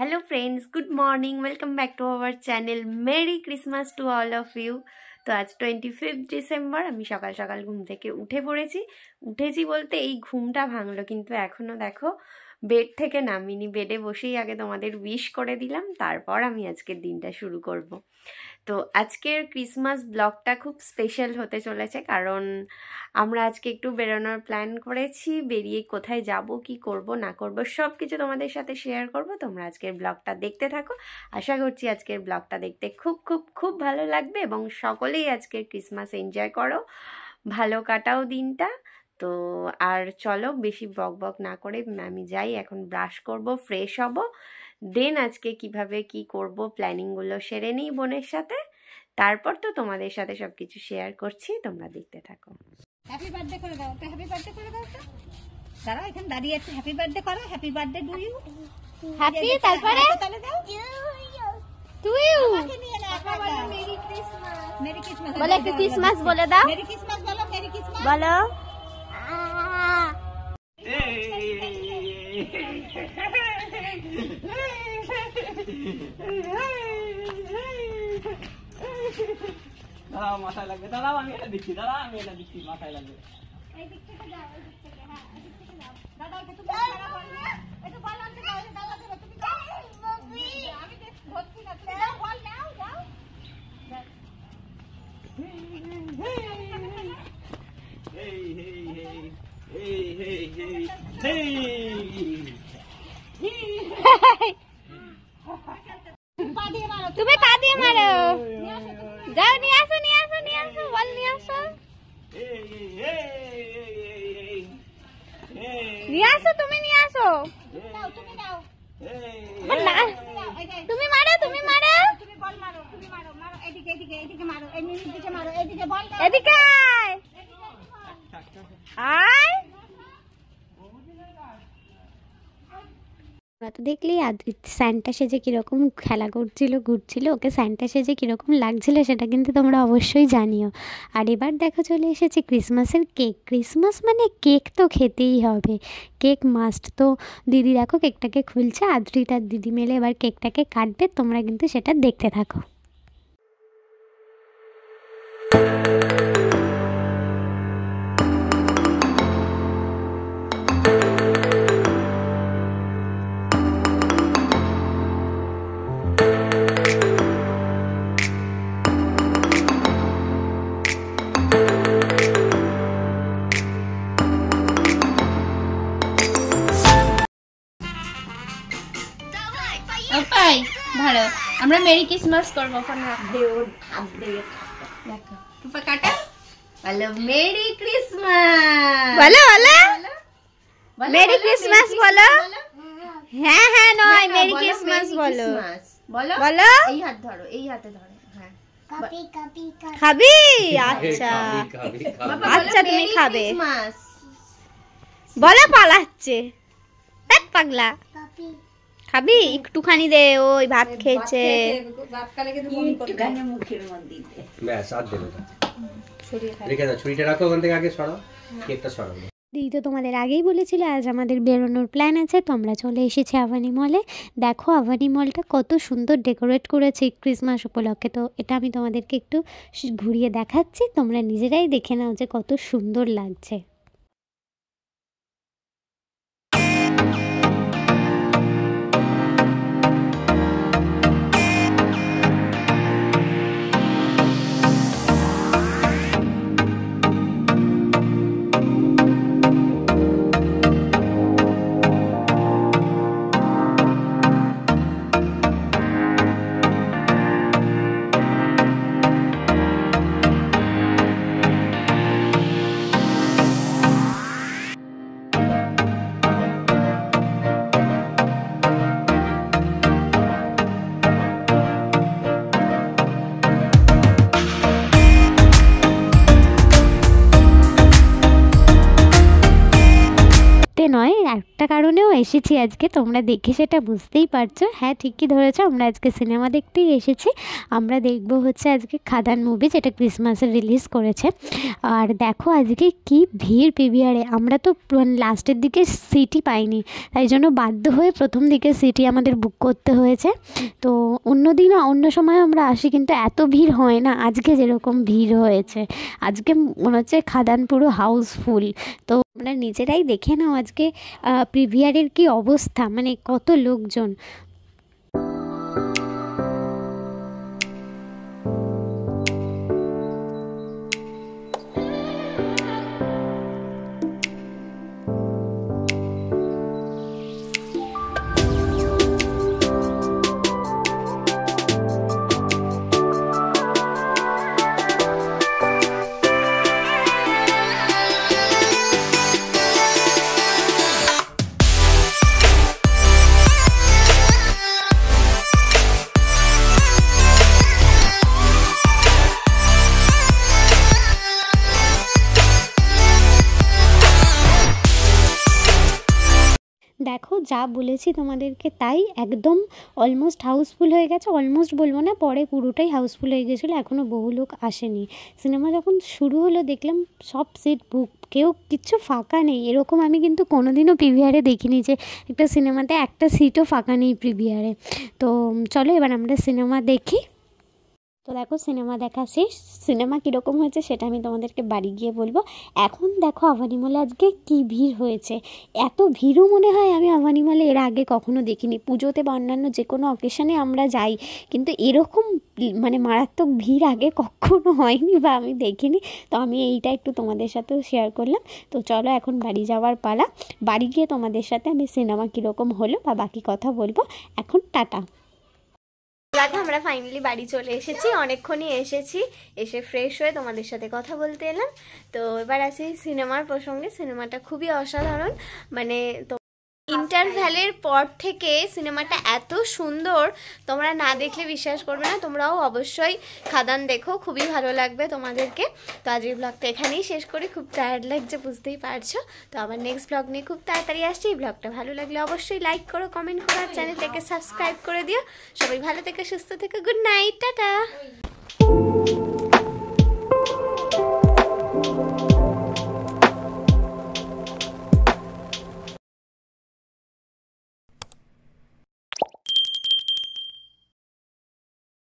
Hello friends, good morning. Welcome back to our channel. Merry Christmas to all of you. তো আজ 25 December. আমি সকাল সকাল ঘুম থেকে উঠেছি বলতে এই ঘুমটা ভাঙলো, কিন্তু এখনও দেখো বেড থেকে নামিনি। বেডে বসেই আগে তোমাদের উইশ করে দিলাম, তারপর আমি আজকের দিনটা শুরু করব। তো আজকের ক্রিসমাস ব্লগটা খুব স্পেশাল হতে চলেছে, কারণ আমরা আজকে একটু বেরোনোর প্ল্যান করেছি। বেরিয়ে কোথায় যাব, কি করব না করব সব কিছু তোমাদের সাথে শেয়ার করব। তোমরা আজকের ব্লগটা দেখতে থাকো। আশা করছি আজকের ব্লগটা দেখতে খুব খুব খুব ভালো লাগবে এবং সকলেই আজকের ক্রিসমাস এনজয় করো, ভালো কাটাও দিনটা। তো আর চলো বেশি বক বক না করে আমি যাই, এখন ব্রাশ করব, ফ্রেশ হব, দেন আজকে কিভাবে কি করব প্ল্যানিংগুলো সেরে নিই বোনের সাথে। তারপর তো তোমাদের সাথে সব কিছু শেয়ার করছি, তোমরা দেখতে থাকো। হ্যাপি বার্থডে করে দাও, তো হ্যাপি বার্থডে করে দাও। তো দাঁড়াও, এখানে দাঁড়িয়ে আছে, হ্যাপি বার্থডে করো। Happy birthday to you. Happy তারপরে তাহলে দাও to you. Merry Christmas. Merry Christmas বলে, একটু ক্রিসমাস বলে দাও। মেরি ক্রিসমাস বলো, মেরি ক্রিসমাস বলো। দাঁড়াও, মাথায় লাগবে। দাঁড়াও, আমি এটা দিচ্ছি। মাথায় লাগবে। এই দিক থেকে যাও, এই দিক থেকে। হ্যাঁ, এই দিক থেকে যাও। দাদা একটু বল আনতে দাও, দাদা দেবে। তুমি যাও, আমি ধরছি না। তুমি যাও, বল নাও, যাও। তুমি পা দিয়ে মারো। যাও, নিয়ে আসো, বল নিয়ে আসো। তুমি নিয়ে আসো। তুমি মারো, তুমি বল মারো, মারো। এদিকে মারো, এদিকে মারো, এদিকে বল দাও। এদিকে আয়। তো দেখলেই আদ্রিত স্যান্টা সেজে কীরকম খেলা ঘুরছিল। ওকে স্যান্টা সেজে কীরকম লাগছিল সেটা কিন্তু তোমরা অবশ্যই জানিও। আর এবার দেখো চলে এসেছে ক্রিসমাসের কেক। ক্রিসমাস মানে কেক তো খেতেই হবে, কেক মাস্ট। তো দিদি দেখো কেকটাকে খুলছে, আদ্রিত আর দিদি মিলে এবার কেকটাকে কাটবে। তোমরা কিন্তু সেটা দেখতে থাকো। ধরো, আমরা মেরি ক্রিসমাস করবো। ফোন রাখো, কাটা বলো মেরি ক্রিসমাস। বলো মেরি ক্রিসমাস বলো। হ্যাঁ হ্যাঁ নয়, মেরি ক্রিসমাস বলো। বলো এই হাত ধরো, এই হাতে ধরো। হ্যাঁ, খাবি? আচ্ছা আচ্ছা, তুমি খাবে। বলো, পালাচ্ছে পাগলা। খাবি? একটুখানি দে, ওই ভাত খেয়েছে। দিদি তো তোমাদের আগেই বলেছিল আজ আমাদের বেরোনোর প্ল্যান আছে। তো আমরা চলে এসেছি আভানি মলে। দেখো আভানি মলটা কত সুন্দর ডেকোরেট করেছে ক্রিসমাস উপলক্ষে। তো এটা আমি তোমাদেরকে একটু ঘুরিয়ে দেখাচ্ছি, তোমরা নিজেরাই দেখে নাও যে কত সুন্দর লাগছে। একটা কারণেও এসেছি আজকে, তোমরা দেখে সেটা বুঝতেই পারছো। হ্যাঁ, ঠিকই ধরেছো, আমরা আজকে সিনেমা দেখতেই এসেছি। আমরা দেখব হচ্ছে আজকে খাদান মুভি, যেটা ক্রিসমাসে রিলিজ করেছে। আর দেখো আজকে কি ভিড় পিভিআরে। আমরা তো লাস্টের দিকে সিটই পাইনি, তাই জন্য বাধ্য হয়ে প্রথম দিকে সিটই আমাদের বুক করতে হয়েছে। তো অন্য সময় আমরা আসি, কিন্তু এত ভিড় হয় না আজকে যেরকম ভিড় হয়েছে। আজকে মনে হচ্ছে খাদান পুরো হাউসফুল। তো আমরা নিজেরাই দেখে নাও আজকে প্রিভিয়ারের কি অবস্থা, মানে কত লোকজন। দেখো যা বলেছি তোমাদেরকে তাই, একদম অলমোস্ট হাউসফুল হয়ে গেছে। অলমোস্ট বলবো না, পরে পুরোটাই হাউসফুল হয়ে গেছিলো, এখনও বহু লোক আসেনি। সিনেমা যখন শুরু হলো দেখলাম সব সিট বুক, কেউ কিচ্ছু ফাঁকা নেই। এরকম আমি কিন্তু কোনোদিনও প্রিভিয়ারে দেখিনি যে একটা সিনেমাতে একটা সিটও ফাঁকা নেই প্রিভিয়ারে। তো চলো এবার আমরা সিনেমা দেখি। তো দেখো সিনেমা দেখা শেষ। সিনেমা কীরকম হয়েছে সেটা আমি তোমাদেরকে বাড়ি গিয়ে বলবো। এখন দেখো আভানিমলে আজকে কি ভিড় হয়েছে। এত ভিড়ও মনে হয় আমি আভানিমলে এর আগে কখনো দেখিনি। পুজোতে বা অন্যান্য যে কোনো অকেশনে আমরা যাই, কিন্তু এরকম মানে মারাত্মক ভিড় আগে কখনো হয়নি বা আমি দেখিনি। তো আমি এইটা একটু তোমাদের সাথেও শেয়ার করলাম। তো চলো এখন বাড়ি যাওয়ার পালা। বাড়ি গিয়ে তোমাদের সাথে আমি সিনেমা কীরকম হলো বা বাকি কথা বলবো। এখন টাটা। দেখো আমরা ফাইনালি বাড়ি চলে এসেছি, অনেকক্ষণই এসেছি। এসে ফ্রেশ হয়ে তোমাদের সাথে কথা বলতে এলাম। তো এবার আসি সিনেমার প্রসঙ্গে। সিনেমাটা খুবই অসাধারণ, মানে ইন্টারভ্যালের পর থেকে সিনেমাটা এত সুন্দর, তোমরা না দেখলে বিশ্বাস করবে না। তোমরাও অবশ্যই খাদান দেখো, খুবই ভালো লাগবে তোমাদেরকে। তো আজকের ব্লগটা এখানেই শেষ করি, খুব টায়ার্ড লাগছে বুঝতেই পারছো। তো আবার নেক্সট ব্লগ নিয়ে খুব তাড়াতাড়ি আসছি। এই ব্লগটা ভালো লাগলে অবশ্যই লাইক করো, কমেন্ট করো, আর চ্যানেলটাকে সাবস্ক্রাইব করে দিও। সবাই ভালো থেকে সুস্থ থেকে, গুড নাইট, টাটা।